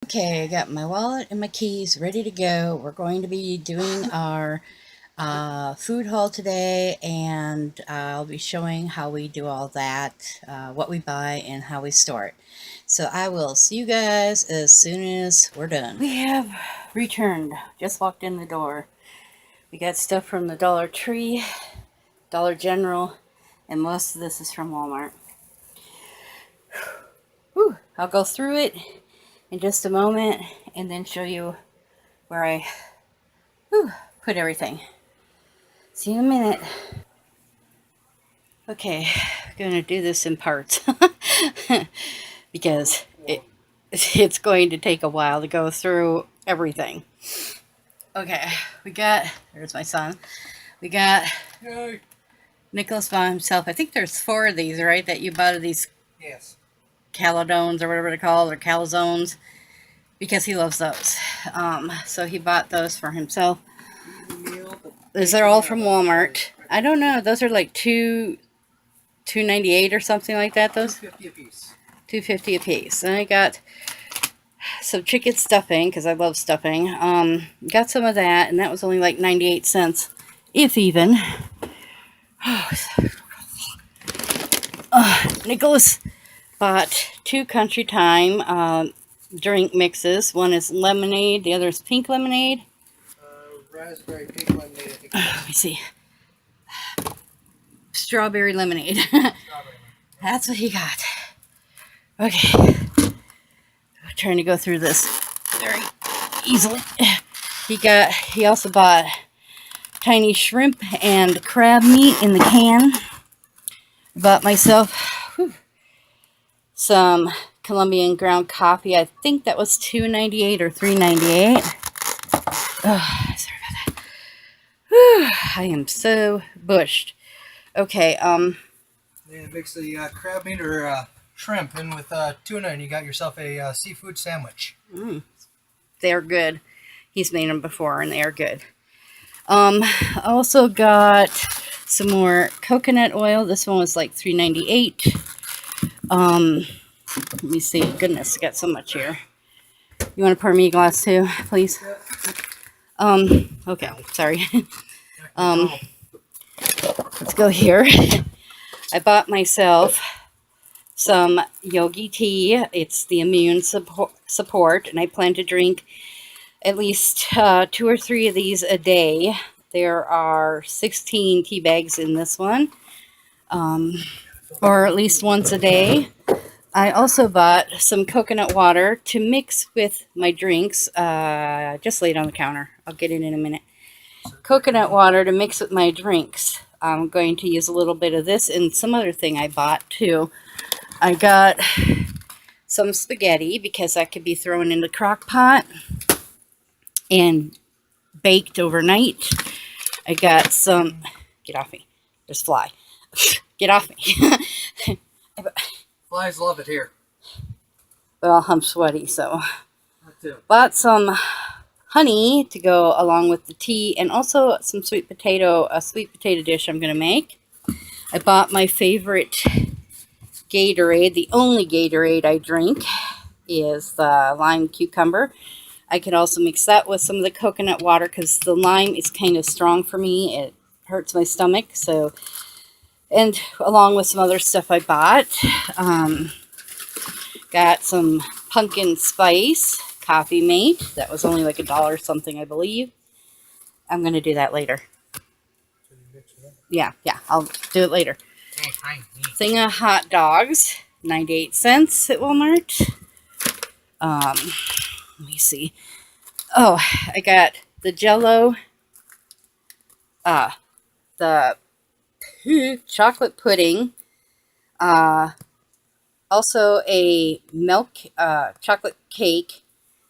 Okay, I got my wallet and my keys ready to go. We're going to be doing our food haul today, and I'll be showing how we do all that, what we buy, and how we store it. So I will see you guys as soon as we're done. We have returned. Just walked in the door. We got stuff from the Dollar Tree, Dollar General, and most of this is from Walmart. Whew. I'll go through it in just a moment and then show you where I put everything. See you in a minute. Okay, I'm going to do this in parts because it's going to take a while to go through everything. Okay, there's my son. We got Nicholas by himself. I think there's 4 of these, right, that you bought of these Yes. caladones or whatever they're called, or calzones, because he loves those. So he bought those for himself. These are all from Walmart. I don't know. Those are like $2.98 or something like that. Those $2.50 a piece. $2.50 a piece. And I got some chicken stuffing because I love stuffing. Got some of that, and that was only like 98 cents, if even. Nicholas bought 2 Country Time drink mixes. One is lemonade, the other is pink lemonade. Raspberry pink lemonade, I think. Let me see. Strawberry lemonade. That's what he got. Okay. I'm trying to go through this very easily. He also bought tiny shrimp and crab meat in the can. Bought myself some Colombian ground coffee. I think that was $2.98 or $3.98. Sorry about that. Whew, I am so bushed. Okay, Then mix the crab meat or shrimp in with tuna, and you got yourself a seafood sandwich. they're good. He's made them before, and they are good. I also got some more coconut oil. This one was like $3.98. Let me see. Goodness, I got so much here. You want to pour me a glass too, please? Okay, sorry. Let's go here. I bought myself some yogi tea. It's the immune support, and I plan to drink at least 2 or 3 of these a day. There are 16 tea bags in this one, or at least once a day. I also bought some coconut water to mix with my drinks. Just laid on the counter. I'll get it in a minute. Coconut water to mix with my drinks. I'm going to use a little bit of this and some other thing I bought too. I got some spaghetti because that could be thrown in the crock pot and baked overnight. I got some, get off me, there's fly. Get off me. Flies love it here. Well, I'm sweaty, so. That too. Bought some honey to go along with the tea, and also some a sweet potato dish I'm going to make. I bought my favorite Gatorade. The only Gatorade I drink is the lime cucumber. I can also mix that with some of the coconut water because the lime is kind of strong for me. It hurts my stomach. So, and along with some other stuff I bought. Got some pumpkin spice coffee mate. That was only like $1 something, I believe. I'm going to do that later. Yeah, I'll do it later. Thing of hot dogs, 98 cents at Walmart. Let me see. Oh, I got the Jell-O, the chocolate pudding, also a milk chocolate cake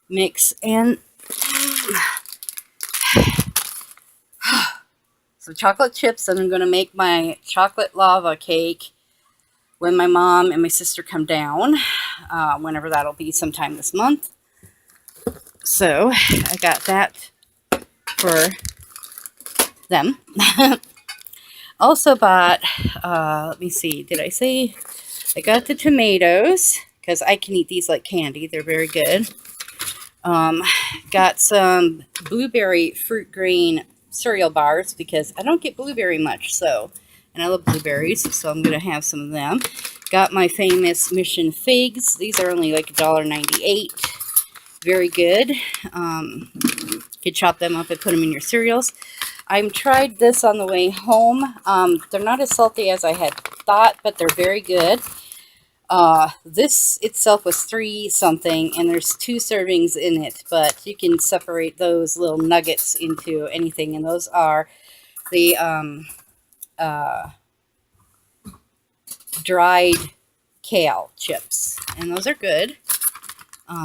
mix, and some chocolate chips. And I'm going to make my chocolate lava cake when my mom and my sister come down, whenever that'll be, sometime this month. So I got that for them. Also bought, let me see, did I say, I got the tomatoes, because I can eat these like candy. They're very good. Um, got some blueberry fruit grain cereal bars because I don't get blueberry much, so, and I love blueberries, so I'm going to have some of them. Got my famous Mission figs. These are only like $1.98. Very good. You could chop them up and put them in your cereals. I tried this on the way home. They're not as salty as I had thought, but they're very good. This itself was 3 something, and there's 2 servings in it, but you can separate those little nuggets into anything, and those are the dried kale chips, and those are good.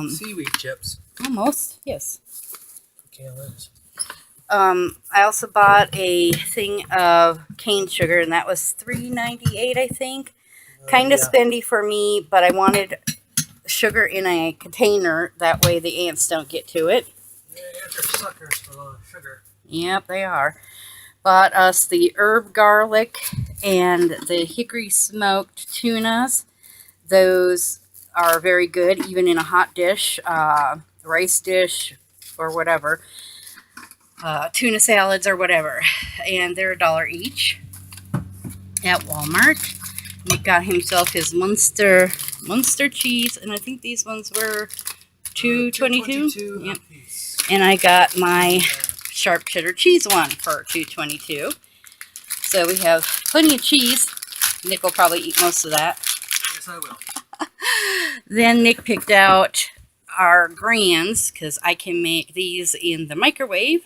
Seaweed chips. Almost, yes. Kale is. I also bought a thing of cane sugar, and that was $3.98, I think. Kind of spendy for me, but I wanted sugar in a container. That way the ants don't get to it. Yeah, ants are suckers for sugar. Yep, they are. Bought us the herb garlic and the hickory smoked tunas. Those are very good, even in a hot dish, rice dish, or whatever. Tuna salads or whatever. And they're $1 each at Walmart. Nick got himself his Munster cheese, and I think these ones were $2.22. Yep. And I got my sharp cheddar cheese one for $2.22. So we have plenty of cheese. Nick will probably eat most of that. Yes, I will. Then Nick picked out our grands because I can make these in the microwave.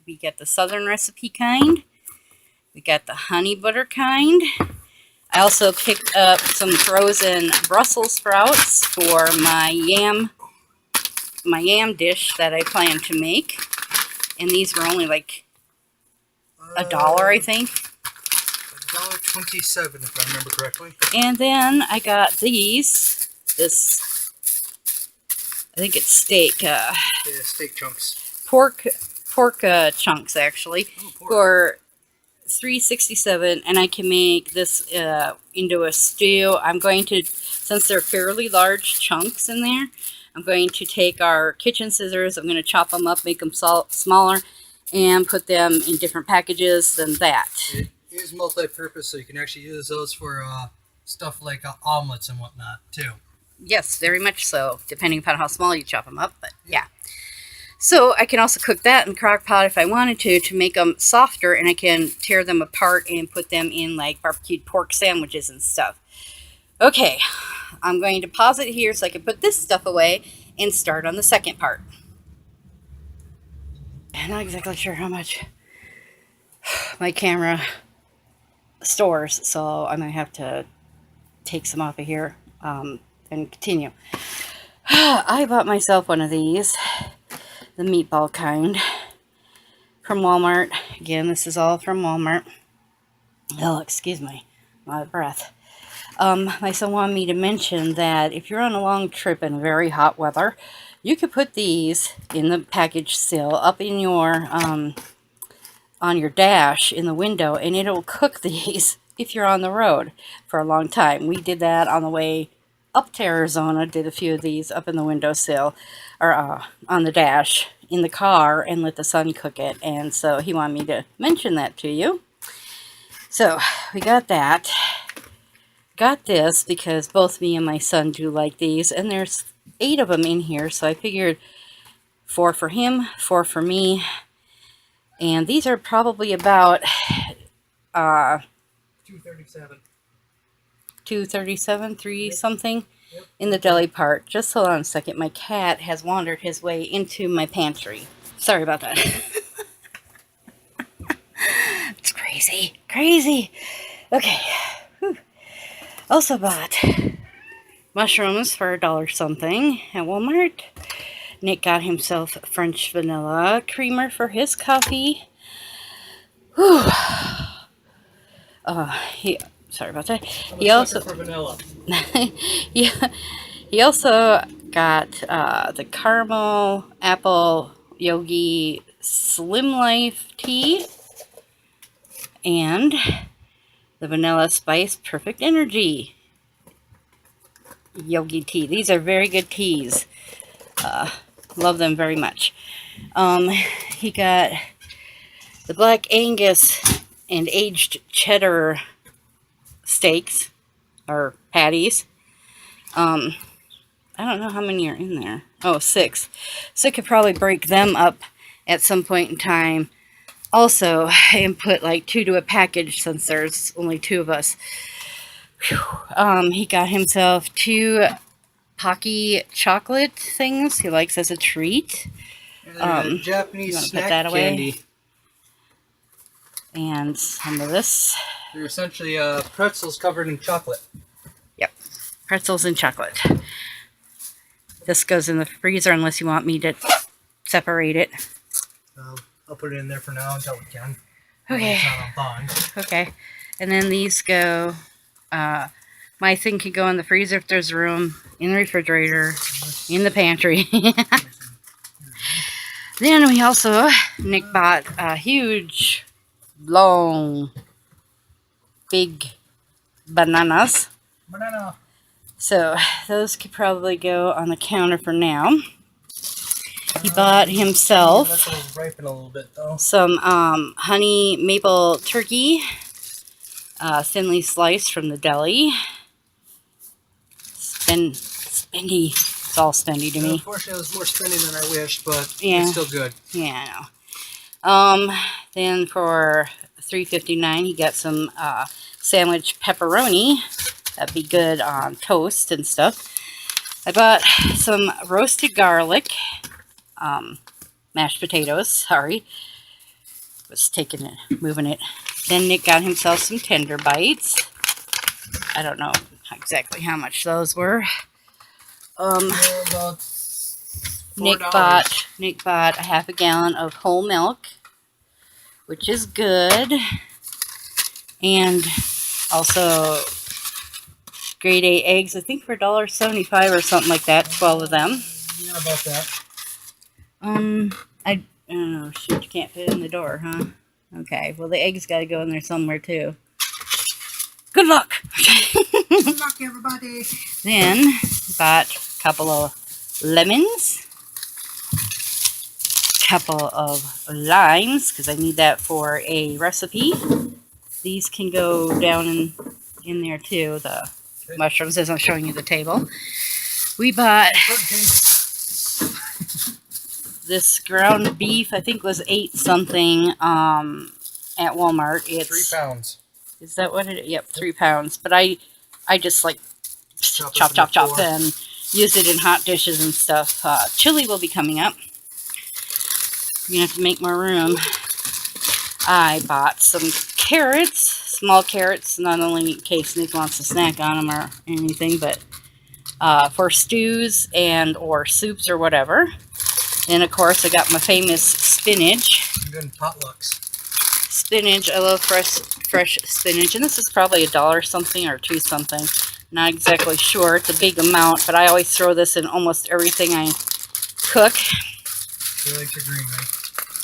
We get the southern recipe kind. We got the honey butter kind. I also picked up some frozen Brussels sprouts for my yam dish that I plan to make. And these were only like $1, I think. $1.27, if I remember correctly. And then I got this, I think it's steak. Yeah, steak chunks. Pork chunks, actually, pork. for $3.67, and I can make this into a stew. I'm going to, since they're fairly large chunks in there, I'm going to take our kitchen scissors, I'm going to chop them up, make them smaller, and put them in different packages than that. It is multi-purpose, so you can actually use those for stuff like omelets and whatnot, too. Yes, very much so, depending upon how small you chop them up, but yeah. So I can also cook that in crock pot if I wanted to make them softer, and I can tear them apart and put them in like barbecued pork sandwiches and stuff. Okay, I'm going to pause it here so I can put this stuff away and start on the second part. I'm not exactly sure how much my camera stores, so I might have to take some off of here and continue. I bought myself one of these. The meatball kind from Walmart. Again, this is all from Walmart. Oh, excuse me, I'm out of breath. My son wanted me to mention that if you're on a long trip in very hot weather, you could put these in the package seal up in your on your dash in the window, and it'll cook these if you're on the road for a long time. We did that on the way up to Arizona, did a few of these up in the windowsill, or on the dash in the car, and let the sun cook it. And so he wanted me to mention that to you. So we got that. Got this because both me and my son do like these, and there's 8 of them in here, so I figured 4 for him, 4 for me. And these are probably about $2.37. 237, 3 Yep. something Yep. In the deli part. Just hold on a second. My cat has wandered his way into my pantry. Sorry about that. It's crazy. Crazy. Okay. Whew. Also bought mushrooms for $1 something at Walmart. Nick got himself French vanilla creamer for his coffee. Whew. Sorry about that. He also for vanilla. yeah, he also got the caramel apple yogi slim life tea and the vanilla spice perfect energy yogi tea. These are very good teas. Love them very much. He got the Black Angus and aged cheddar steaks or patties. I don't know how many are in there. Oh, 6. So I could probably break them up at some point in time also and put like 2 to a package since there's only 2 of us. He got himself 2 Pocky chocolate things he likes as a treat. Japanese put snack that away? candy. And some of this. They're essentially pretzels covered in chocolate. Yep, pretzels and chocolate. This goes in the freezer unless you want me to separate it. I'll put it in there for now until we can. Okay. It's not on thawing. Okay. And then these go, my thing can go in the freezer if there's room, in the refrigerator, in the pantry. Then we also, Nick bought a huge, long, big bananas. Banana. So those could probably go on the counter for now. He bought himself Let those ripen a little bit, though. some honey maple turkey, thinly sliced from the deli. Spendy. It's all spendy to me. Unfortunately, it was more spending than I wished, but Yeah. it's still good. Yeah, I know. Then for $3.59, he got some sandwich pepperoni. That'd be good on toast and stuff. I bought some roasted garlic, mashed potatoes. Sorry, was taking it, moving it. Then Nick got himself some tender bites. I don't know exactly how much those were. About Nick $4. bought a half a gallon of whole milk, which is good, and also grade A eggs. I think for $1.75 or something like that. 12 of them. Yeah, about that. I don't know. Shoot, you can't fit it in the door, huh? Okay. Well, the eggs got to go in there somewhere too. Good luck. Good luck, everybody. Then bought a couple of lemons, couple of limes because I need that for a recipe. These can go down in there too. The mushrooms, as I'm showing you the table. We bought this ground beef. I think was 8 something at Walmart. It's 3 pounds. Is that what it is? Yep, 3 pounds. But I just like chop and use it in hot dishes and stuff. Chili will be coming up. You're going to have to make more room. I bought some carrots, small carrots, not only in case Nick wants to snack on them or anything, but for stews and or soups or whatever. And of course, I got my famous spinach. Good potlucks. Spinach, I love fresh spinach, and this is probably $1 something or $2 something. Not exactly sure. It's a big amount, but I always throw this in almost everything I cook. You like your green, right?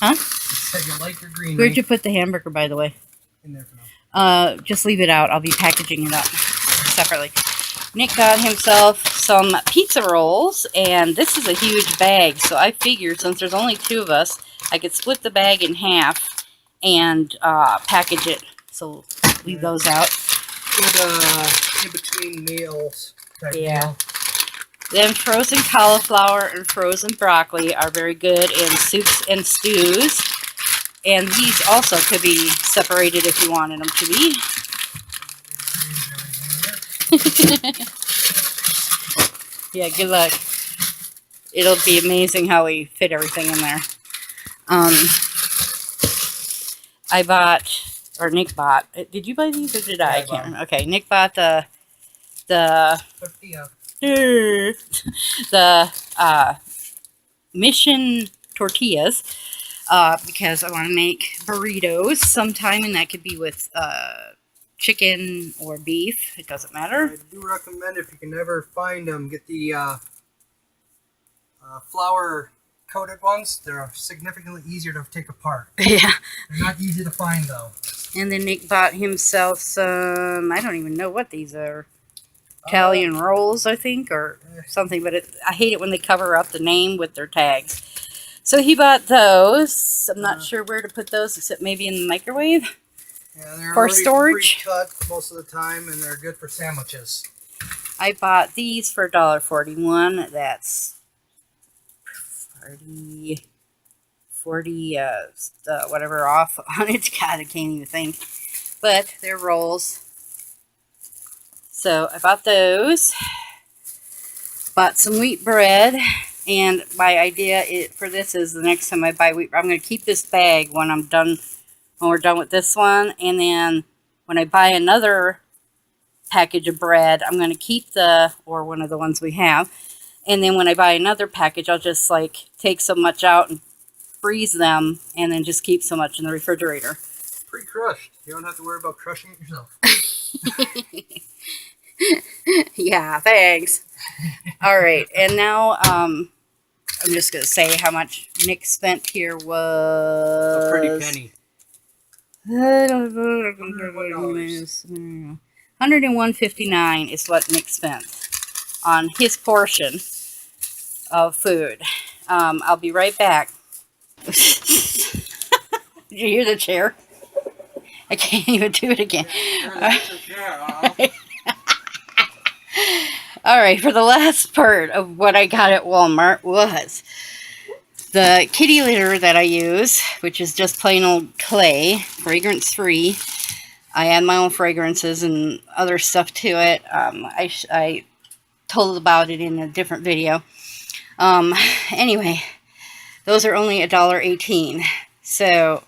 Huh? You said you like your green. Where'd you put the hamburger, by the way? In there for now. Just leave it out. I'll be packaging it up separately. Nick got himself some pizza rolls, and this is a huge bag, so I figured since there's only 2 of us, I could split the bag in half and package it. So leave those out. Good in between meals. Yeah. Then frozen cauliflower and frozen broccoli are very good in soups and stews. And these also could be separated if you wanted them to be. Yeah, good luck. It'll be amazing how we fit everything in there. I bought, or Nick bought. Did you buy these or did I? I can't remember. Okay, Nick bought the Mission tortillas because I want to make burritos sometime, and that could be with chicken or beef. It doesn't matter. I do recommend, if you can ever find them, get the flour coated ones. They're significantly easier to take apart. Yeah. They're not easy to find though. And then Nick bought himself some, I don't even know what these are. Italian rolls, I think, or something. But I hate it when they cover up the name with their tags. So he bought those. I'm not sure where to put those, except maybe in the microwave. Yeah, they're For already storage. pre-cut most of the time, and they're good for sandwiches. I bought these for $1.41. That's 40 whatever off on it. God, I can't even think. But they're rolls. So I bought those. Bought some wheat bread. And my idea for this is the next time I buy wheat, I'm going to keep this bag when we're done with this one. And then when I buy another package of bread, I'm going to keep or one of the ones we have. And then when I buy another package, I'll just like take so much out and freeze them and then just keep so much in the refrigerator. Pre-crushed. You don't have to worry about crushing it yourself. Yeah, thanks. All right, and now I'm just going to say how much Nick spent here was... A pretty penny. $101.59 is what Nick spent on his portion of food. I'll be right back. Did you hear the chair? I can't even do it again. All right, for the last part of what I got at Walmart was the kitty litter that I use, which is just plain old clay, fragrance-free. I add my own fragrances and other stuff to it. I told about it in a different video. Anyway, those are only $1.18. So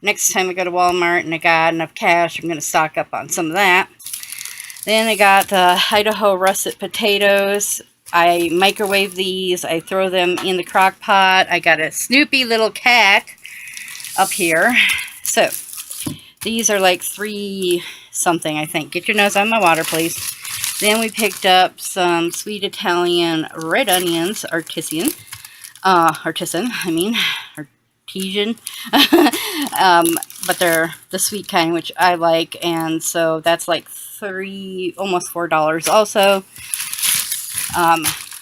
next time I go to Walmart and I got enough cash, I'm going to stock up on some of that. Then I got the Idaho russet potatoes. I microwave these. I throw them in the crock pot. I got a Snoopy little cat up here. So these are like $3 something, I think. Get your nose on my water, please. Then we picked up some sweet Italian red onions, artisan, but they're the sweet kind, which I like, and so that's like almost $4 also.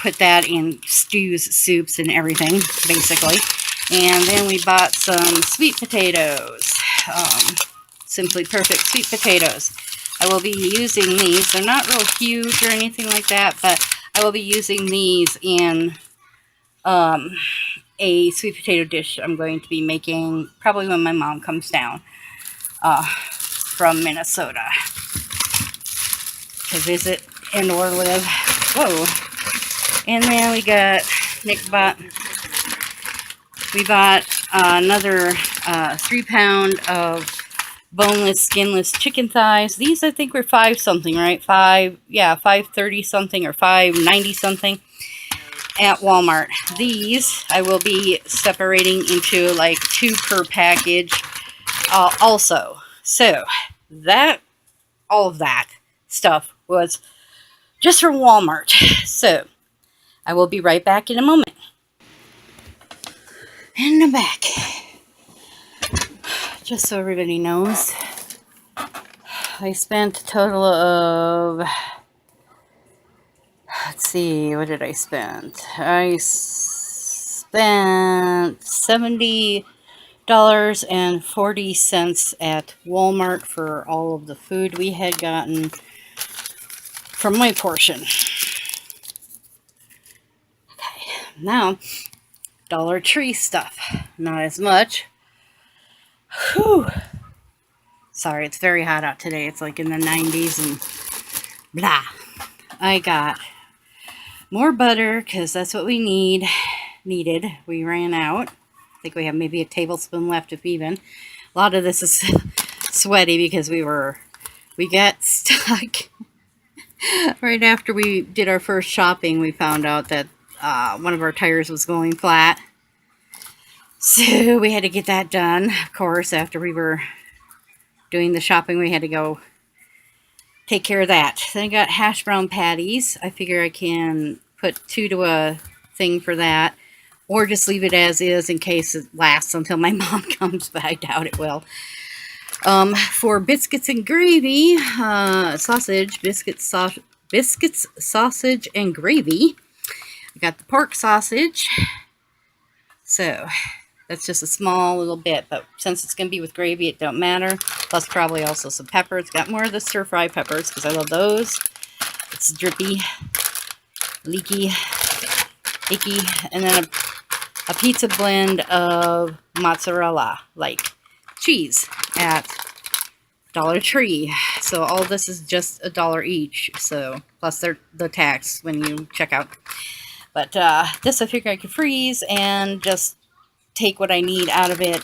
Put that in stews, soups, and everything, basically. And then we bought some sweet potatoes, Simply Perfect sweet potatoes. I will be using these. They're not real huge or anything like that, but I will be using these in a sweet potato dish I'm going to be making probably when my mom comes down from Minnesota to visit and or live. Whoa. And then we bought another 3-pound of boneless, skinless chicken thighs. These I think were $5 something, right? $5.30 something or $5.90 something at Walmart. These I will be separating into like 2 per package also. So all of that stuff was just from Walmart. So I will be right back in a moment. And I'm back. Just so everybody knows, I spent a total of, let's see, what did I spend? I spent $70.40 at Walmart for all of the food we had gotten from my portion. Okay, now Dollar Tree stuff, not as much. Whew. Sorry, it's very hot out today. It's like in the 90s and blah. I got more butter because that's what we needed. We ran out. I think we have maybe a tablespoon left if even. A lot of this is sweaty because we got stuck. Right after we did our first shopping, we found out that one of our tires was going flat. So we had to get that done. Of course, after we were doing the shopping, we had to go take care of that. Then I got hash brown patties. I figure I can put 2 to a thing for that, or just leave it as is in case it lasts until my mom comes, but I doubt it will. For biscuits and gravy, sausage, biscuits, biscuits, sausage, and gravy. I got the pork sausage. So that's just a small little bit, but since it's going to be with gravy, it don't matter. Plus probably also some peppers. Got more of the stir-fry peppers because I love those. It's drippy, leaky, icky. And then a pizza blend of mozzarella, like cheese at Dollar Tree. So all this is just $1 each. So plus the tax when you check out. But this I figure I could freeze and just take what I need out of it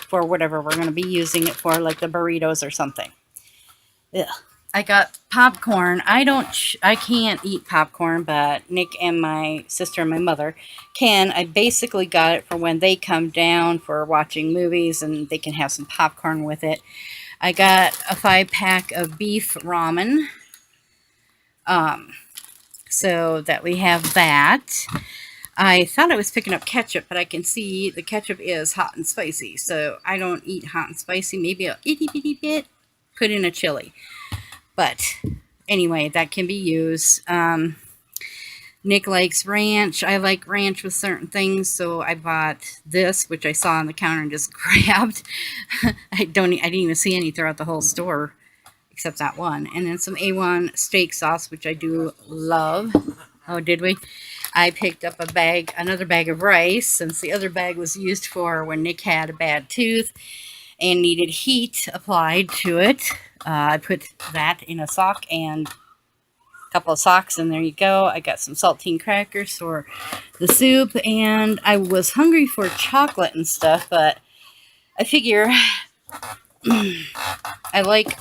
for whatever we're going to be using it for, like the burritos or something. Ugh. I got popcorn. I can't eat popcorn, but Nick and my sister and my mother can. I basically got it for when they come down for watching movies and they can have some popcorn with it. I got a 5-pack of beef ramen. So that we have that. I thought I was picking up ketchup, but I can see the ketchup is hot and spicy. So I don't eat hot and spicy. Maybe a itty bitty bit. Put in a chili. But anyway, that can be used. Nick likes ranch. I like ranch with certain things. So I bought this, which I saw on the counter and just grabbed. I didn't even see any throughout the whole store. Except that one. And then some A1 steak sauce, which I do love. Oh, did we? I picked up another bag of rice, since the other bag was used for when Nick had a bad tooth and needed heat applied to it. I put that in a sock and a couple of socks, and there you go. I got some saltine crackers for the soup, and I was hungry for chocolate and stuff, but I figure I like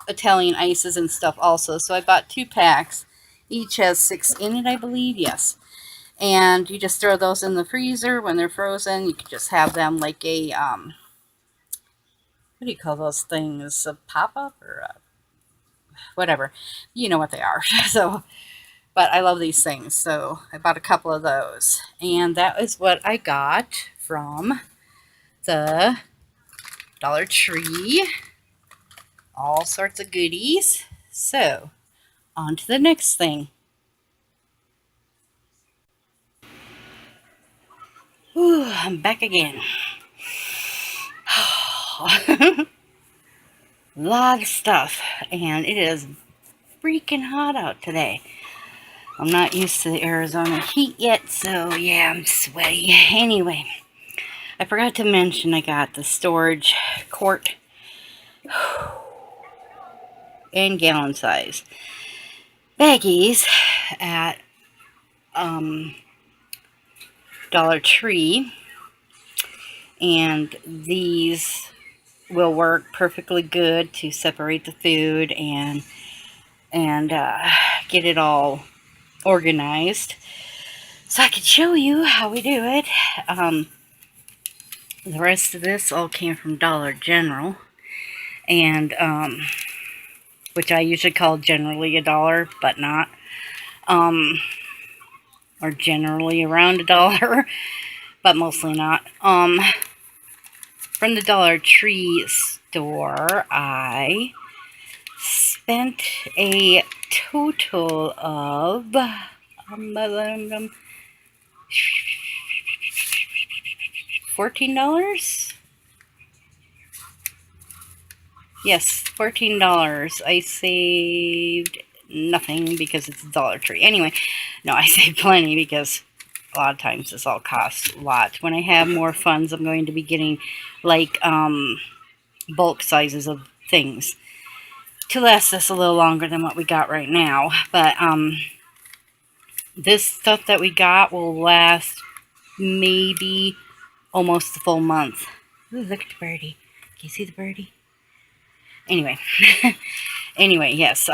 Italian ices and stuff also, so I bought 2 packs. Each has 6 in it, I believe. Yes. And you just throw those in the freezer when they're frozen. You can just have them like a what do you call those things, a pop-up or whatever, you know what they are. So but I love these things, so I bought a couple of those, and that is what I got from the Dollar Tree. All sorts of goodies. So, on to the next thing. Whew, I'm back again. A lot of stuff, and it is freaking hot out today. I'm not used to the Arizona heat yet, so yeah, I'm sweaty. Anyway, I forgot to mention I got the storage quart and gallon size baggies at Dollar Tree, and these will work perfectly good to separate the food and get it all organized, so I could show you how we do it. The rest of this all came from Dollar General, and which I usually call generally $1, but not, or generally around $1, but mostly not. From the Dollar Tree store, I spent a total of $14. Yes, $14. I saved nothing because it's a Dollar Tree. Anyway, no, I saved plenty because a lot of times this all costs a lot. When I have more funds, I'm going to be getting like bulk sizes of things to last us a little longer than what we got right now. But this stuff that we got will last maybe almost a full month. Ooh, look at the birdie. Can you see the birdie? Anyway, yes,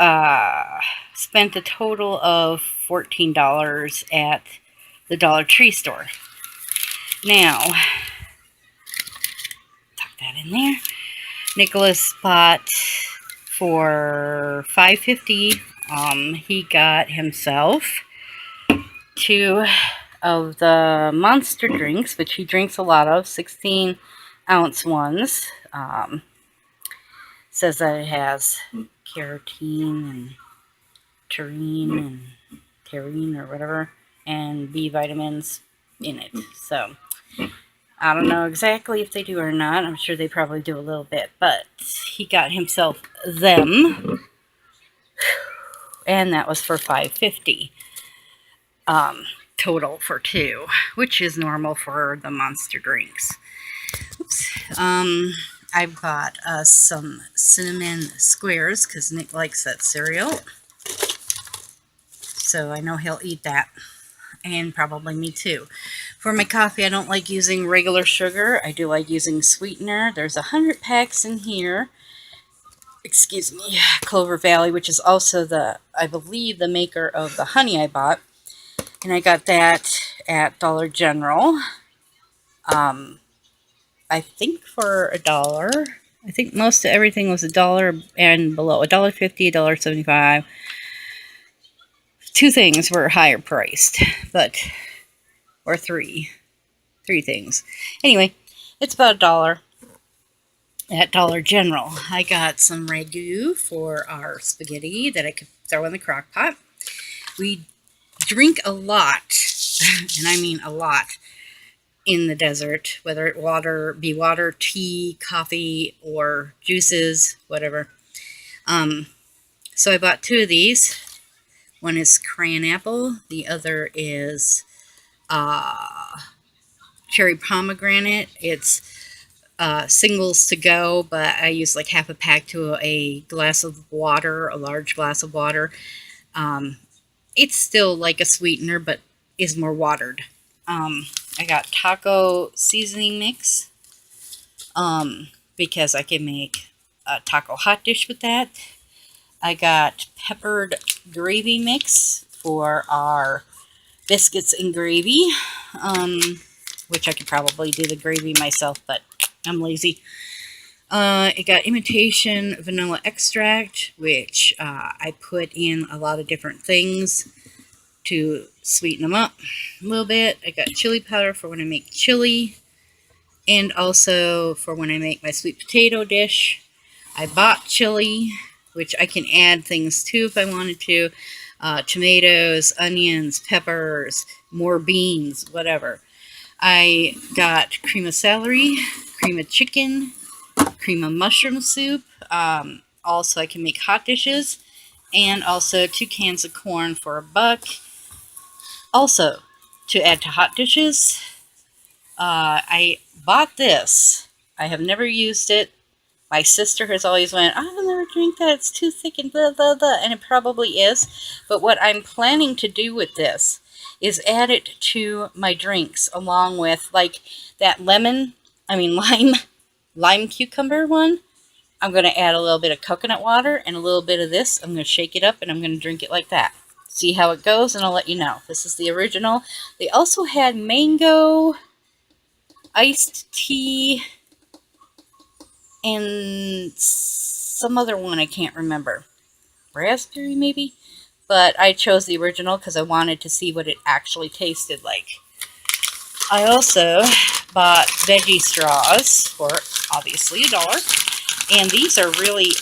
spent a total of $14 at the Dollar Tree store. Now, tuck that in there. Nicholas bought for $5.50. He got himself 2 of the monster drinks, which he drinks a lot of, 16-ounce ones. Says that it has carotene and taurine or whatever, and B vitamins in it. So I don't know exactly if they do or not. I'm sure they probably do a little bit, but he got himself them, and that was for $5.50 total for two, which is normal for the monster drinks. Oops. I bought some cinnamon squares because Nick likes that cereal, so I know he'll eat that, and probably me too. For my coffee, I don't like using regular sugar. I do like using sweetener. There's 100 packs in here. Excuse me, Clover Valley, which is also I believe, the maker of the honey I bought. And I got that at Dollar General. I think for $1. I think most of everything was $1 and below. $1.50, $1.75. Two things were higher priced, or three things. Anyway, it's about $1 at Dollar General. I got some ragu for our spaghetti that I could throw in the crock pot. We drink a lot, and I mean a lot, in the desert, whether it be water, tea, coffee, or juices, whatever. So I bought two of these. One is crayon apple. The other is cherry pomegranate. It's singles to go, but I use like half a pack to a glass of water, a large glass of water. It's still like a sweetener, but is more watered. I got taco seasoning mix because I can make a taco hot dish with that. I got peppered gravy mix for our biscuits and gravy, which I could probably do the gravy myself, but I'm lazy. I got imitation vanilla extract, which I put in a lot of different things to sweeten them up a little bit. I got chili powder for when I make chili, and also for when I make my sweet potato dish. I bought chili, which I can add things to if I wanted to. Tomatoes, onions, peppers, more beans, whatever. I got cream of celery, cream of chicken, cream of mushroom soup. Also, I can make hot dishes. And also 2 cans of corn for $1. Also, to add to hot dishes, I bought this. I have never used it. My sister has always went, I'll never drink that. It's too thick and blah, blah, blah. And it probably is. But what I'm planning to do with this is add it to my drinks along with like that lime cucumber one. I'm going to add a little bit of coconut water and a little bit of this. I'm going to shake it up and I'm going to drink it like that. See how it goes and I'll let you know. This is the original. They also had mango iced tea and some other one I can't remember. Raspberry maybe? But I chose the original because I wanted to see what it actually tasted like. I also bought veggie straws for obviously $1. And these are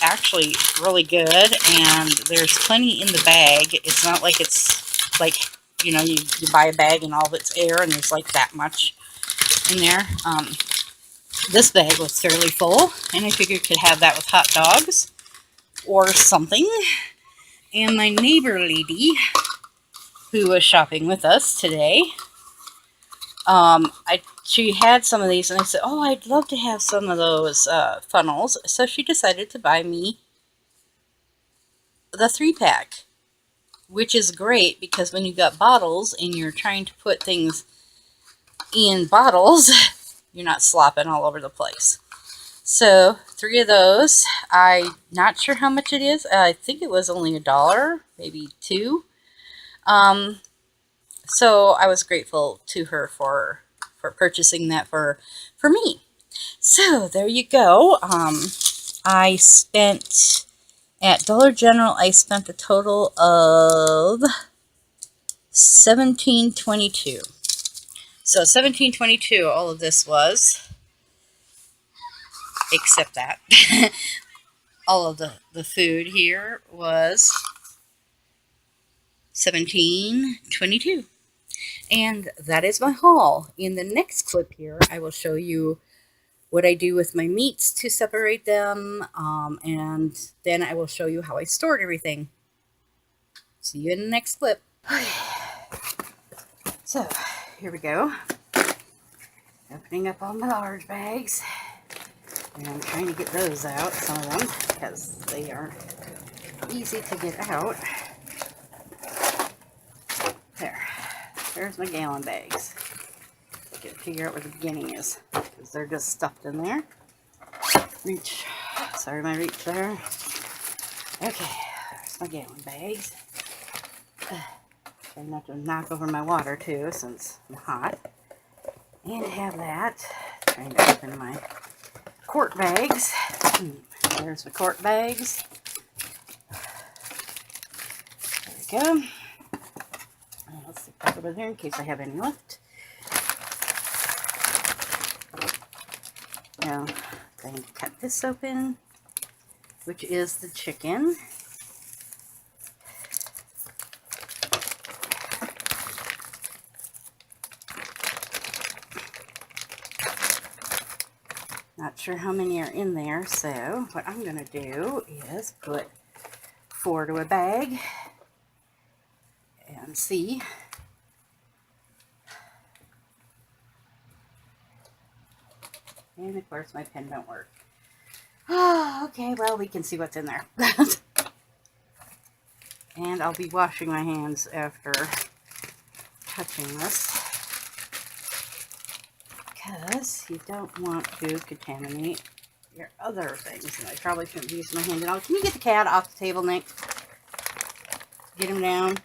actually really good. And there's plenty in the bag. It's not like it's like, you buy a bag and all of it's air and there's like that much in there. This bag was fairly full, and I figured I could have that with hot dogs or something. And my neighbor lady, who was shopping with us today, she had some of these, and I said, oh, I'd love to have some of those funnels. So she decided to buy me the 3-pack, which is great because when you've got bottles and you're trying to put things in bottles, you're not slopping all over the place. So 3 of those. I'm not sure how much it is. I think it was only $1, maybe $2. So I was grateful to her for purchasing that for me. So there you go. I spent at Dollar General. I spent a total of $17.22. So $17.22, all of this was, except that. All of the food here was 17.22. And that is my haul. In the next clip here, I will show you what I do with my meats to separate them, and then I will show you how I stored everything. See you in the next clip. So, here we go. Opening up all my large bags. And I'm trying to get those out, some of them, because they aren't easy to get out. There's my gallon bags. Gotta figure out where the beginning is, because they're just stuffed in there. Reach. Sorry, my reach there. Okay, there's my gallon bags. Try not to knock over my water too, since I'm hot. And I have that. Trying to open my quart bags. There's the quart bags. There we go. Let's stick that over there in case I have any left. Now, I'm going to cut this open, which is the chicken. Not sure how many are in there, so what I'm going to do is put 4 to a bag and see. And of course my pen don't work. Oh, okay, well we can see what's in there. And I'll be washing my hands after touching this, because you don't want to contaminate your other things. And I probably shouldn't use my hand at all. Can you get the cat off the table, Nick? Get him down.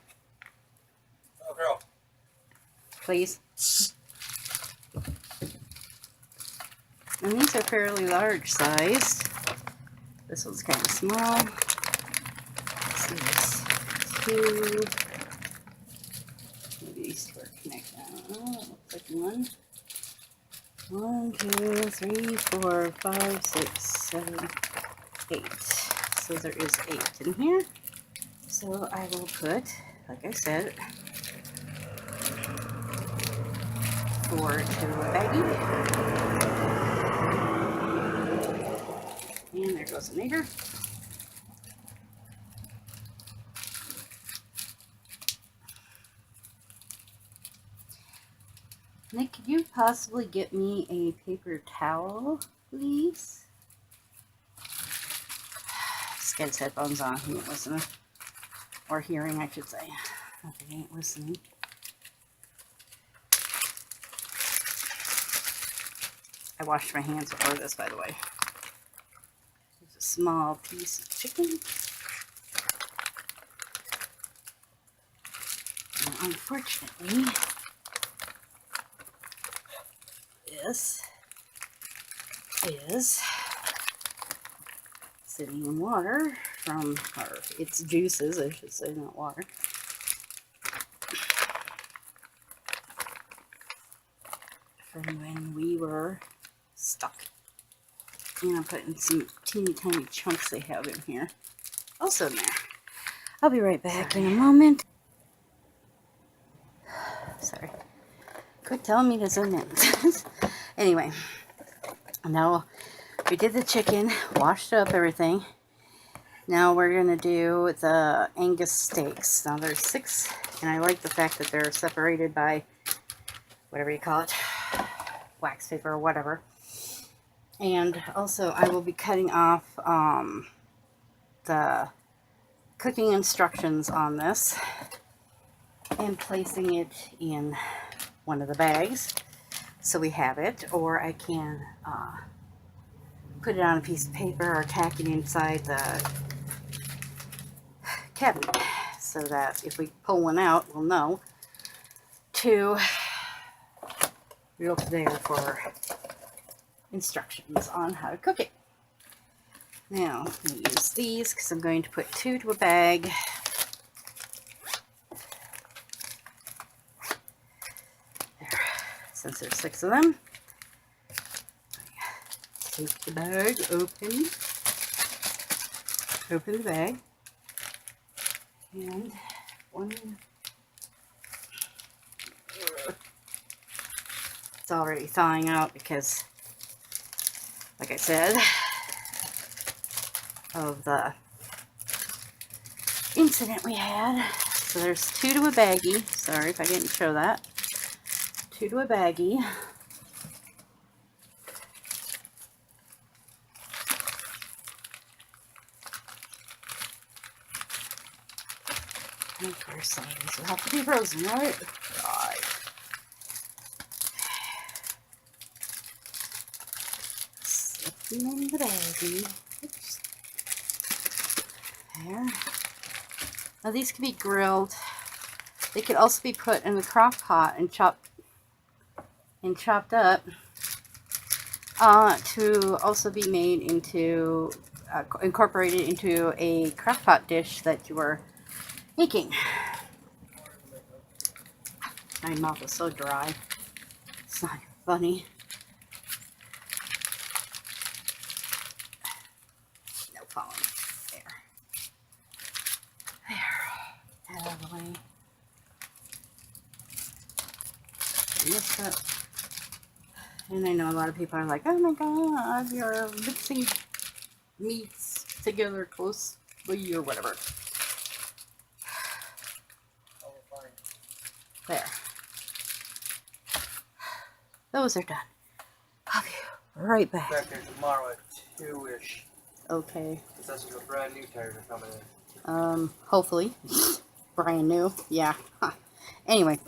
Oh, girl. Please. And these are fairly large sized. This one's kind of small. This is 2. Maybe these 2 are connected. I don't know. It looks like 1. 1, 2, 3, 4, 5, 6, 7, 8. So there is 8 in here. So I will put, like I said, 4 to a baggie. And there goes the nigger. Nick, could you possibly get me a paper towel, please? This guy's headphones on. He ain't listening. Or hearing, I should say. Okay, he ain't listening. I washed my hands before this, by the way. There's a small piece of chicken. Now, unfortunately, this is sitting in water from, or its juices, I should say, not water. From when we were stuck. And I'm putting some teeny tiny chunks they have in here. Also in there. I'll be right back in a moment. Sorry. Quit telling me to zoom in. Anyway, now we did the chicken, washed up everything. Now we're going to do the Angus steaks. Now there's 6, and I like the fact that they're separated by whatever you call it, wax paper or whatever. And also I will be cutting off the cooking instructions on this and placing it in one of the bags so we have it, or I can put it on a piece of paper or tack it inside the cabinet so that if we pull one out, we'll know to look there for instructions on how to cook it. Now, I'm going to use these because I'm going to put 2 to a bag. There. Since there's 6 of them, take the bag, open the bag, and 1, It's already thawing out because, like I said, of the incident we had. So there's 2 to a baggie. Sorry if I didn't show that. 2 to a baggie. And of course, some of these will have to be frozen, right? God. Slip them in the baggie. Oops. There. Now these can be grilled. They could also be put in the crock pot and chopped up to also be made into incorporated into a crock pot dish that you are making. My mouth is so dry. It's not funny. No falling. There. Get out of the way. This up. And I know a lot of people are like, oh my god, you're mixing meats together closely or whatever. There. Those are done. I'll be right back. Back there tomorrow at 2-ish. Okay. Because that's when the brand new tires are coming in. Hopefully. Brand new. Yeah. Huh. Anyway.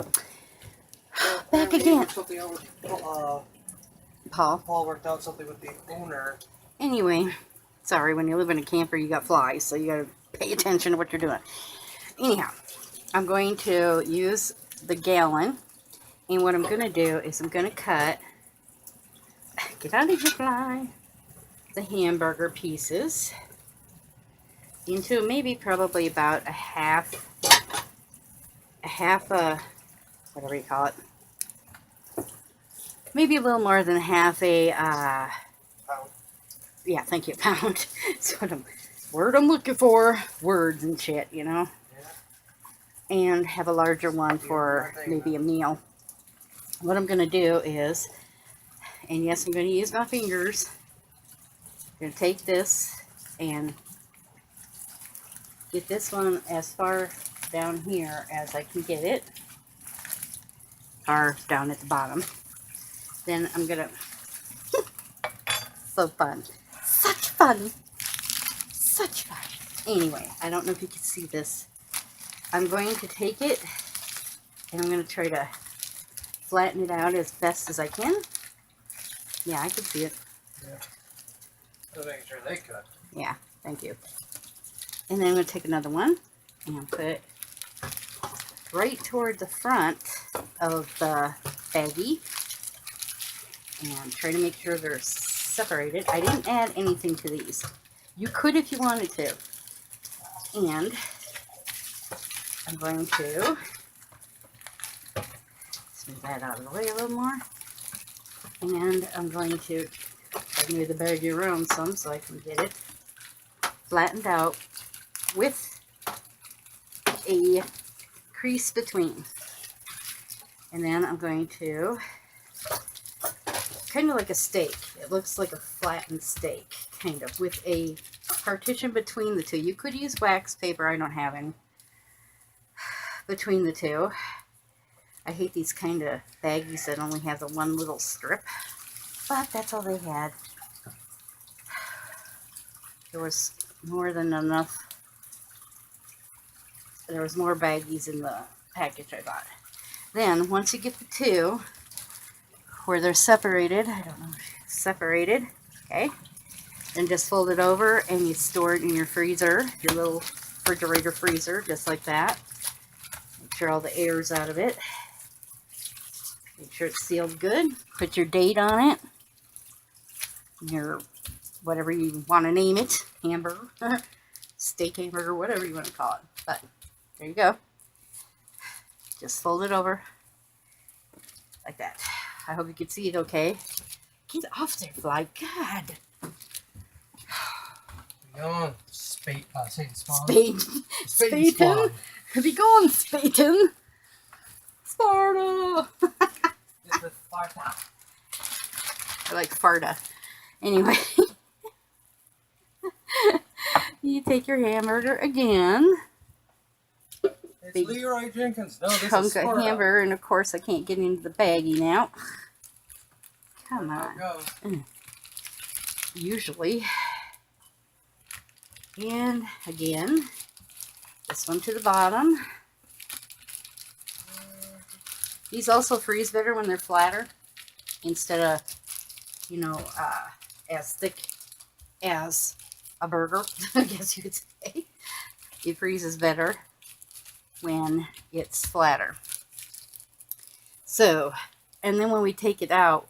Back again. Paul worked out something with the owner. Anyway. Sorry, when you live in a camper, you got flies, so you gotta pay attention to what you're doing. Anyhow, I'm going to use the gallon, and what I'm going to do is I'm going to cut, get out of your fly, the hamburger pieces into maybe probably about a half whatever you call it, maybe a little more than half a, Pound. yeah, thank you, pound. That's what word I'm looking for, words and shit, you know. And have a larger one for maybe a meal. What I'm going to do is, and yes, I'm going to use my fingers. I'm going to take this and get this one as far down here as I can get it, or down at the bottom. Then I'm going to, so fun. Such fun. Such fun. Anyway, I don't know if you can see this. I'm going to take it and I'm going to try to flatten it out as best as I can. Yeah, I can see it. Yeah. Just making sure they cut. Yeah, thank you. And then I'm going to take another one and put it right toward the front of the baggie and try to make sure they're separated. I didn't add anything to these. You could if you wanted to. And I'm going to smooth that out of the way a little more. And I'm going to move the baggie around some so I can get it flattened out with a crease between. And then I'm going to, kind of like a steak. It looks like a flattened steak, kind of, with a partition between the two. You could use wax paper. I don't have any. Between the two. I hate these kind of baggies that only have the one little strip, but that's all they had. There was more than enough. There was more baggies in the package I bought. Then once you get the two where they're separated, I don't know, separated, okay, then just fold it over and you store it in your freezer, your little refrigerator freezer, just like that. Make sure all the air's out of it. Make sure it's sealed good. Put your date on it. Your, whatever you want to name it. Hamburger. Steak hamburger, whatever you want to call it. But, there you go. Just fold it over. Like that. I hope you can see it okay. Get off there, fly. God. Go on, Satan spawn. Satan spawn. Be going, Satan. Sparta. It's with Sparta. Or like Farta. Anyway. You take your hamburger again. It's Big Leroy Jenkins. No, this is chunk of Sparta. hamburger, and of course I can't get into the baggie now. Come There it on. goes. Usually. And again, this one to the bottom. These also freeze better when they're flatter instead of, you know, as thick as a burger, I guess you could say. It freezes better when it's flatter. So, and then when we take it out,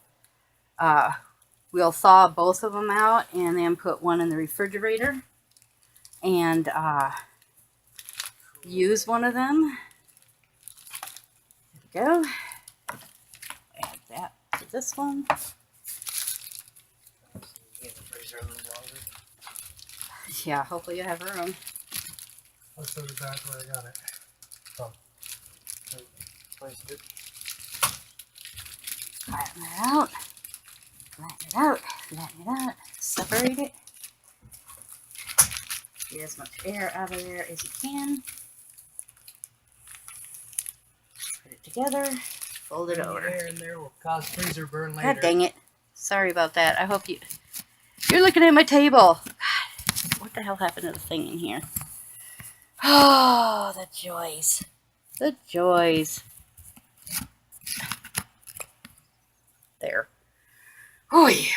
we'll thaw both of them out and then put one in the refrigerator and use one of them. There we go. Add that to this one. Yeah, hopefully you have room. I'll show you back where I got it. So, placed it. Flatten it out. Flatten it out. Flatten it out. Separate it. Get as much air out of there as you can. Put it together. Fold it over. Air in there will cause freezer burn later. God dang it. Sorry about that. I hope you're looking at my table. God, what the hell happened to the thing in here? Oh, the joys. The joys. There. Oh, yeah.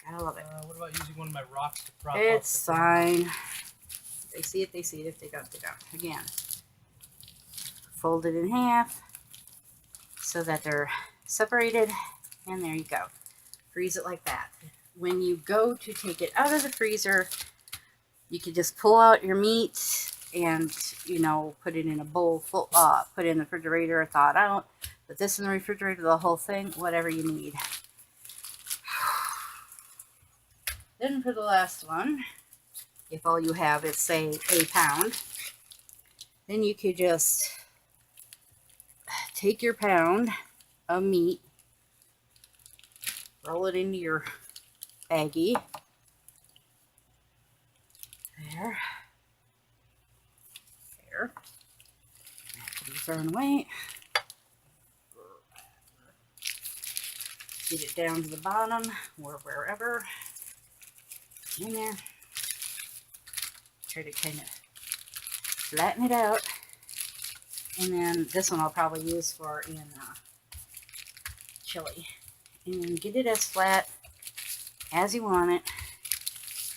Gotta love it. What about using one of my rocks to prop It's up? fine. If they see it, they see it. If they don't, they don't. Again, fold it in half so that they're separated. And there you go. Freeze it like that. When you go to take it out of the freezer, you can just pull out your meat and, you know, put it in a bowl, put it in the refrigerator, thaw it out. Put this in the refrigerator, the whole thing, whatever you need. Then for the last one, if all you have is, say, a pound, then you could just take your pound of meat, roll it into your baggie. There. There. That can be thrown away. Get it down to the bottom or wherever. In there. Try to kind of flatten it out. And then this one I'll probably use for in chili. And then get it as flat as you want it.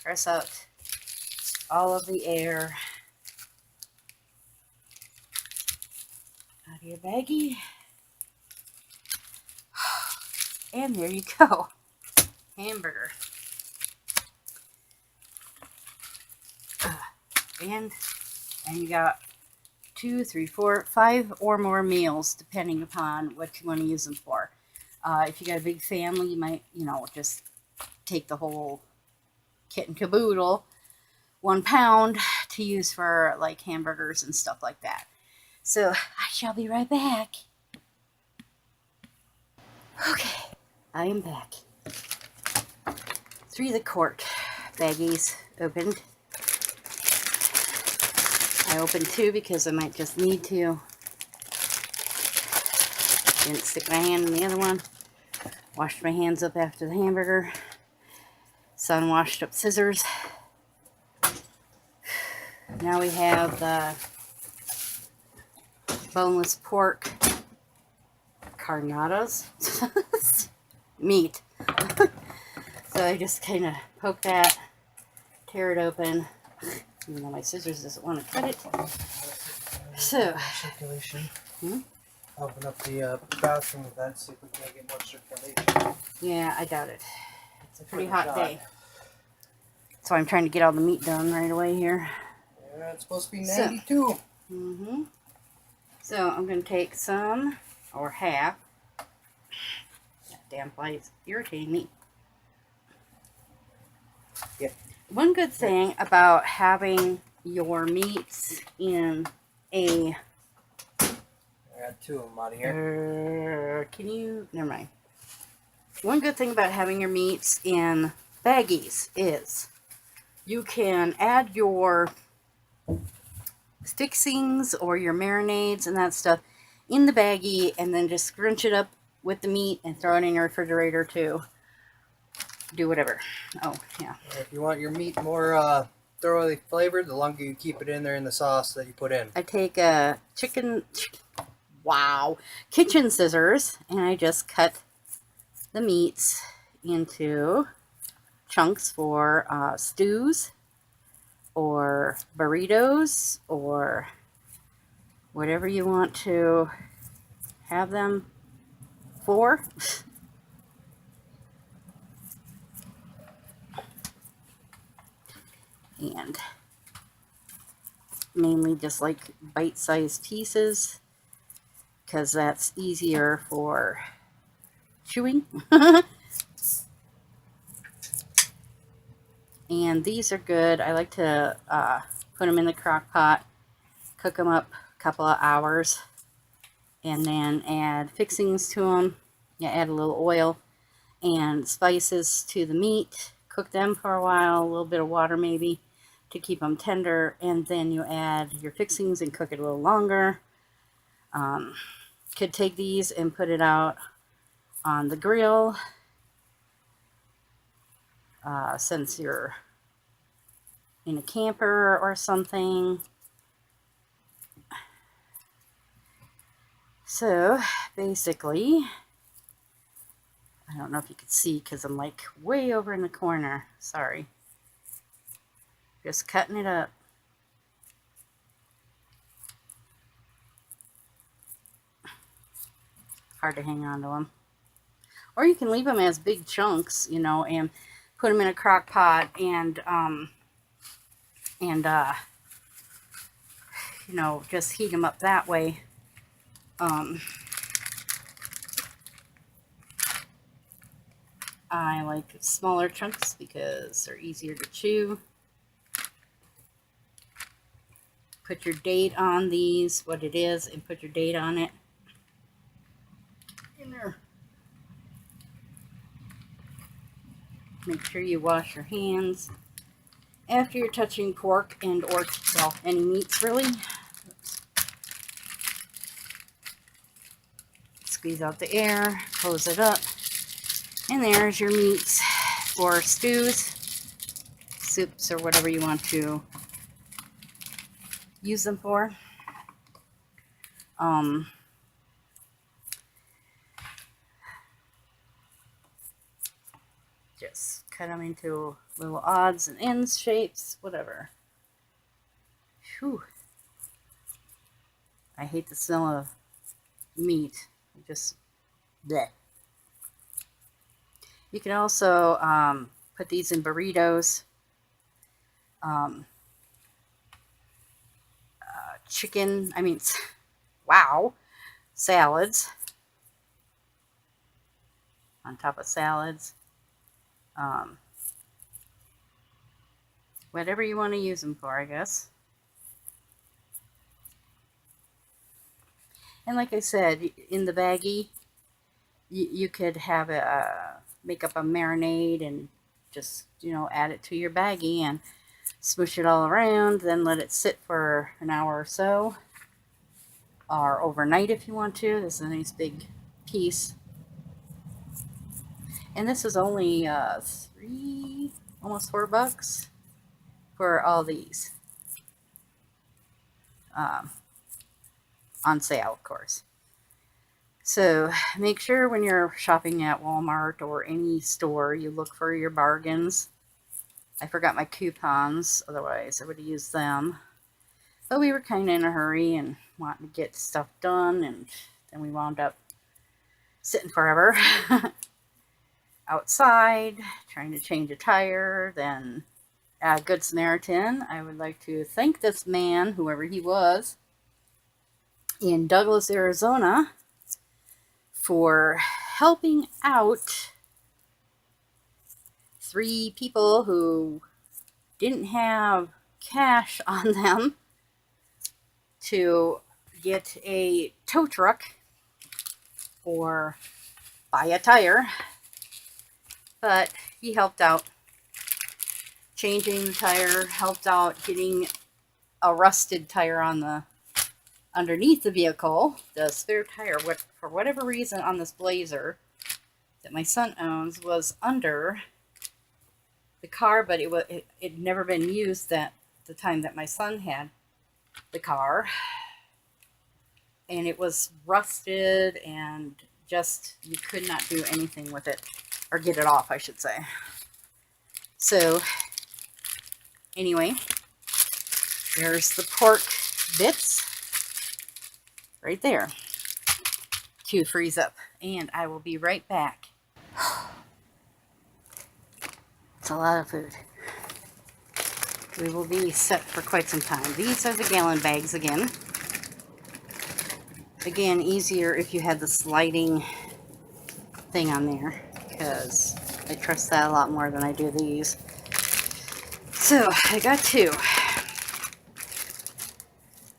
Press out all of the air out of your baggie. And there you go. Hamburger. And you got 2, 3, 4, 5 or more meals, depending upon what you want to use them for. If you got a big family, you might, you know, just take the whole kit and caboodle, 1 pound to use for like hamburgers and stuff like that. So I shall be right back. Okay, I am back. 3 of the quart baggies opened. I opened 2 because I might just need to. Didn't stick my hand in the other one. Washed my hands up after the hamburger. Son washed up scissors. Now we have the boneless pork carnatas. Meat. So I just kind of poke that, tear it open. Even though my scissors doesn't want to cut it. So, circulation. Hmm? Open up the bathroom vent, see if we can get more circulation. Yeah, I doubt it. It's a pretty hot day. So I'm trying to get all the meat done right away here. Yeah, it's supposed to be 92. So I'm going to take some, or half. That damn fly is irritating me. Yep. One good thing about having your meats in a... I got 2 of them out of here. can you... Never mind. One good thing about having your meats in baggies is you can add your fixings or your marinades and that stuff in the baggie and then just scrunch it up with the meat and throw it in your refrigerator to do whatever. Oh, yeah. If you want your meat more thoroughly flavored, the longer you keep it in there in the sauce that you put in. I take a kitchen scissors and I just cut the meats into chunks for stews or burritos or whatever you want to have them for. And mainly just like bite-sized pieces because that's easier for chewing. And these are good. I like to put them in the crock pot, cook them up a couple of hours, and then add fixings to them. Yeah, add a little oil and spices to the meat. Cook them for a while, a little bit of water maybe to keep them tender, and then you add your fixings and cook it a little longer. Could take these and put it out on the grill since you're in a camper or something. So basically, I don't know if you could see because I'm like way over in the corner. Sorry. Just cutting it up. Hard to hang on to them. Or you can leave them as big chunks, you know, and put them in a crock pot and you know, just heat them up that way. I like smaller chunks because they're easier to chew. Put your date on these, what it is, and put your date on it. In there. Make sure you wash your hands after you're touching pork and or, well, any meats really. Oops. Squeeze out the air, close it up, and there's your meats for stews, soups, or whatever you want to use them for. Just cut them into little odds and ends shapes, whatever. Whew. I hate the smell of meat. Just bleh. You can also put these in burritos, chicken, salads, on top of salads, whatever you want to use them for, I guess. And like I said, in the baggie, you could have make up a marinade and just, you know, add it to your baggie and smoosh it all around, then let it sit for an hour or so, or overnight if you want to. This is a nice big piece. And this is only almost $4 for all these. On sale, of course. So make sure when you're shopping at Walmart or any store, you look for your bargains. I forgot my coupons, otherwise I would have used them. But we were kind of in a hurry and wanting to get stuff done, and then we wound up sitting forever outside trying to change a tire. Then Good Samaritan, I would like to thank this man, whoever he was, in Douglas, Arizona, for helping out 3 people who didn't have cash on them to get a tow truck or buy a tire. but he helped out changing the tire, helped out getting a rusted tire on the underneath the vehicle. The spare tire, for whatever reason, on this Blazer that my son owns was under the car, but it never been used that the time that my son had the car, and it was rusted and just you could not do anything with it, or get it off, I should say. So anyway, there's the pork bits right there to freeze up, and I will be right back. It's a lot of food. We will be set for quite some time. These are the gallon bags again. Again, easier if you had the sliding thing on there, because I trust that a lot more than I do these. So I got 2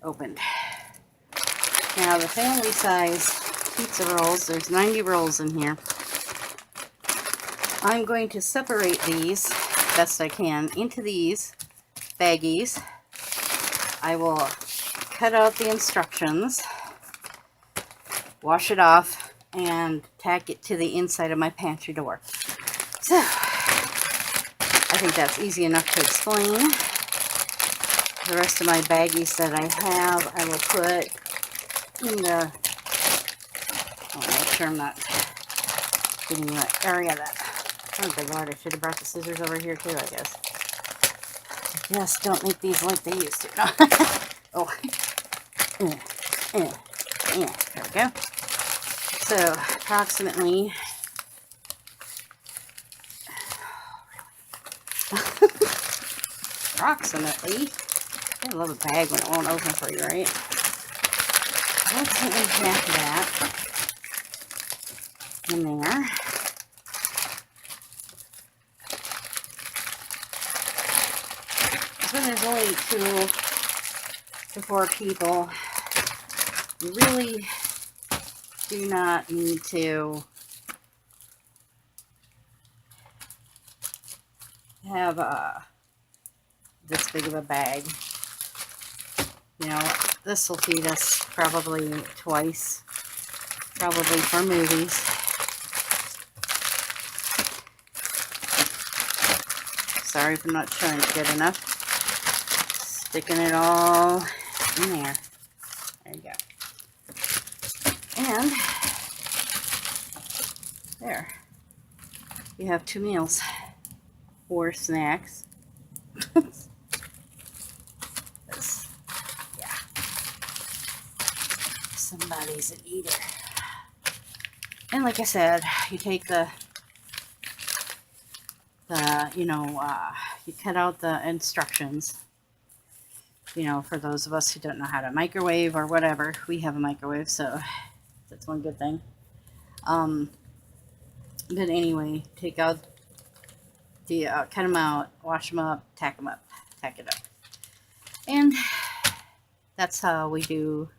opened. Now the family size pizza rolls, there's 90 rolls in here. I'm going to separate these best I can into these baggies. I will cut out the instructions, wash it off, and tack it to the inside of my pantry door. So I think that's easy enough to explain. The rest of my baggies that I have, I will put in the, I'll make sure I'm not getting the area that, oh good lord, I should have brought the scissors over here too, I guess. Just don't make these like they used to. Oh, there we go. So approximately, I love a bag when it won't open for you, right? Approximately half of that in there. When there's only 2 to 4 people, you really do not need to have this big of a bag. You know, this will feed us probably twice, probably for movies. Sorry if I'm not showing it good enough. Sticking it all in there. There you go. And there. You have 2 meals or snacks. Yeah. Somebody's an eater. And like I said, you take you cut out the instructions. You know, for those of us who don't know how to microwave or whatever, we have a microwave, so that's one good thing. But anyway, take out the, cut them out, wash them up, tack it up. And that's how we do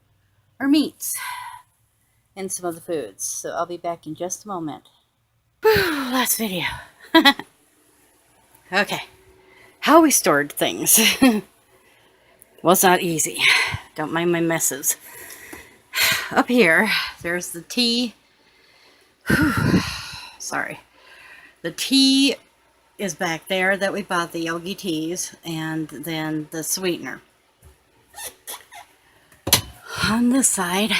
our meats and some of the foods. So I'll be back in just a moment. Last video. Okay. How we stored things. Was not easy. Don't mind my messes. Up here, there's the tea. Sorry. The tea is back there that we bought, the Yogi teas, and then the sweetener. On this side,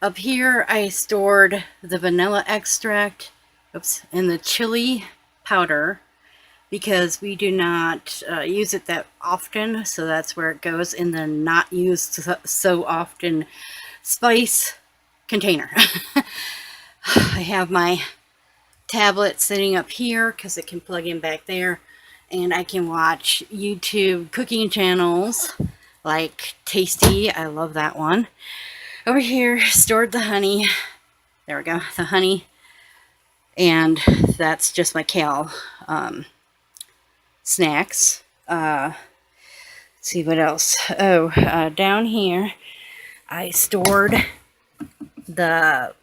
up here, I stored the vanilla extract, and the chili powder, because we do not use it that often, so that's where it goes in the not used so often spice container. I have my tablet sitting up here because it can plug in back there, and I can watch YouTube cooking channels like Tasty. I love that one. Over here, stored the honey. There we go, the honey. And that's just my kale snacks. Let's see what else. Oh, down here I stored the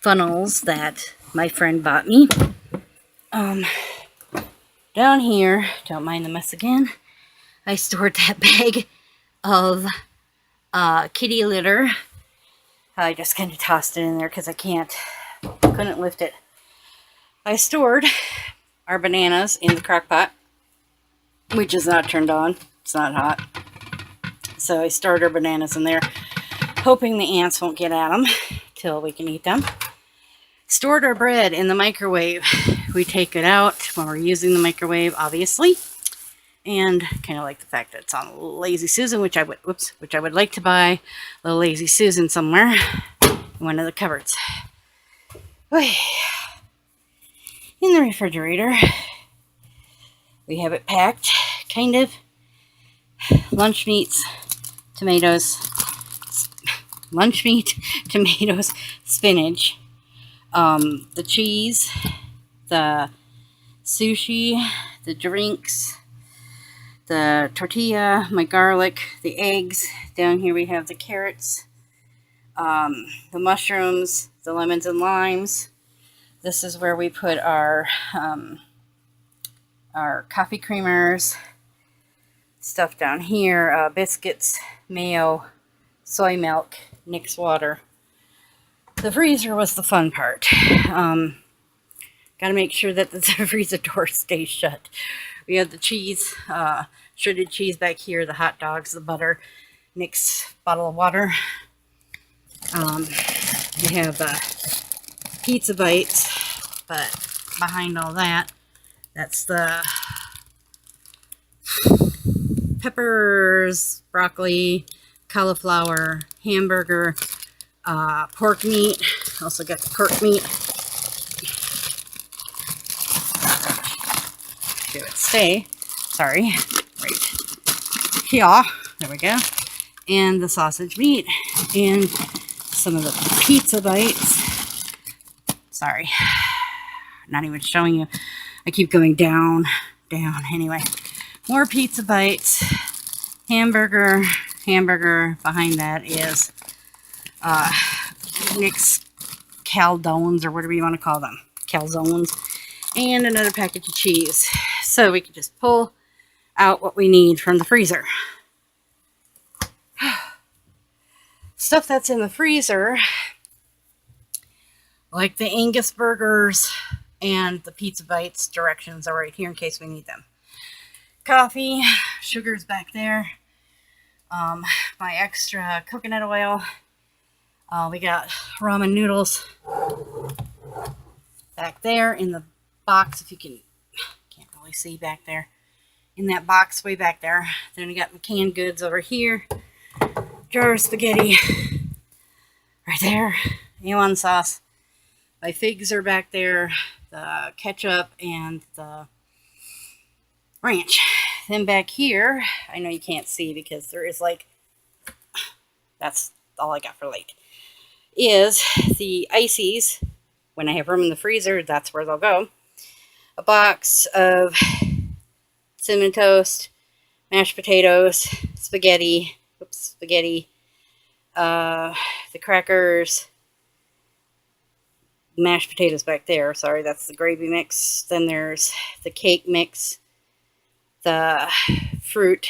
funnels that my friend bought me. Down here, don't mind the mess again, I stored that bag of kitty litter. I just kind of tossed it in there because I couldn't lift it. I stored our bananas in the crock pot, which is not turned on. It's not hot. So I stored our bananas in there, hoping the ants won't get at them till we can eat them. Stored our bread in the microwave. We take it out when we're using the microwave, obviously. And kind of like the fact that it's on Lazy Susan, which I would like to buy a little Lazy Susan somewhere in one of the cupboards. Okay. In the refrigerator, we have it packed, kind of. Lunch meats, tomatoes, spinach, the cheese, the sushi, the drinks, the tortilla, my garlic, the eggs. Down here we have the carrots, the mushrooms, the lemons and limes. This is where we put our coffee creamers, stuff down here, biscuits, mayo, soy milk, Nick's water. The freezer was the fun part. Got to make sure that the freezer door stays shut. We have the cheese, shredded cheese back here, the hot dogs, the butter, Nick's bottle of water. We have pizza bites, but behind all that, that's the peppers, broccoli, cauliflower, hamburger, pork meat. Also got the pork meat. Do it stay. Sorry. Right here. There we go. And the sausage meat. And some of the pizza bites. Sorry. Not even showing you. I keep going down. Anyway. More pizza bites. Hamburger. Behind that is Nick's calzones, or whatever you want to call them. Calzones. And another package of cheese. So we can just pull out what we need from the freezer. Stuff that's in the freezer, like the Angus burgers and the pizza bites, directions are right here in case we need them. Coffee, sugar's back there. My extra coconut oil. We got ramen noodles back there in the box, if you can't really see back there. In that box way back there. Then we got the canned goods over here. Jar of spaghetti right there. A1 sauce. My figs are back there. The ketchup and the ranch. Then back here, I know you can't see because there is that's all I got for late, is the ices. When I have room in the freezer, that's where they'll go. A box of cinnamon toast, mashed potatoes, spaghetti, the crackers, mashed potatoes back there. Sorry, that's the gravy mix. Then there's the cake mix, the fruit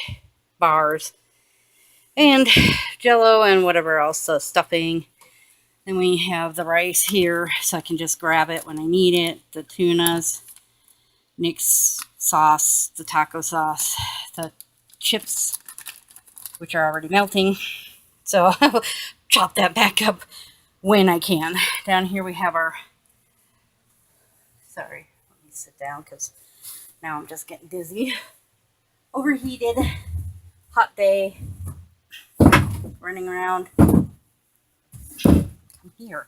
bars, and Jello and whatever else, so stuffing. Then we have the rice here, so I can just grab it when I need it. The tunas, Nick's sauce, the taco sauce, the chips, which are already melting. So I'll chop that back up when I can. Down here we have our... Sorry, let me sit down because now I'm just getting dizzy. Overheated, hot day, running around. I'm here.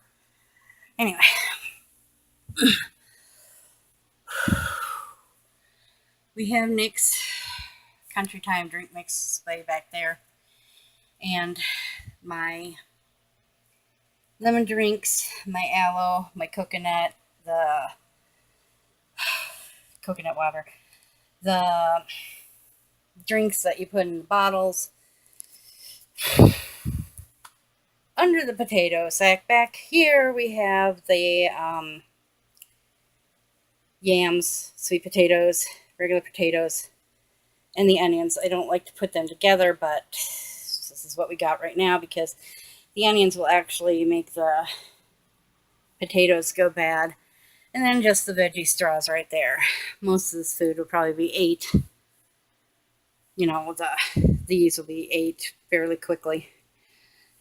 Anyway. We have Nick's Country Time drink mix way back there. And my lemon drinks, my aloe, my coconut, the coconut water, the drinks that you put in the bottles. I under the potato sack back here, we have the yams, sweet potatoes, regular potatoes, and the onions. I don't like to put them together, but this is what we got right now because the onions will actually make the potatoes go bad. And then just the veggie straws right there. Most of this food will probably be ate. You know, these will be ate fairly quickly.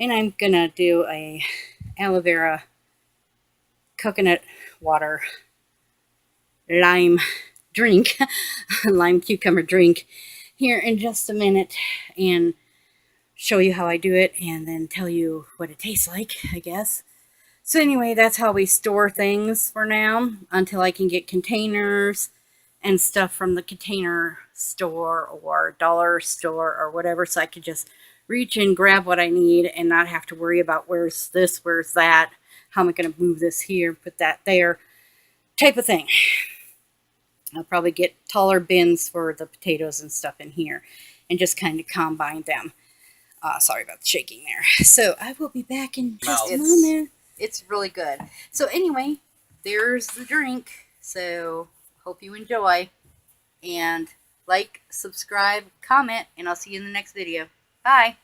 And I'm gonna do a aloe vera coconut water lime drink, lime cucumber drink here in just a minute and show you how I do it and then tell you what it tastes like, I guess. So anyway, that's how we store things for now until I can get containers and stuff from the container store or dollar store or whatever, so I could just reach and grab what I need and not have to worry about where's this, where's that, how am I going to move this here, put that there, type of thing. I'll probably get taller bins for the potatoes and stuff in here and just kind of combine them. Sorry about the shaking there. So I will be back in just a moment. It's really good. So anyway, there's the drink. So hope you enjoy. And like, subscribe, comment, and I'll see you in the next video. Bye.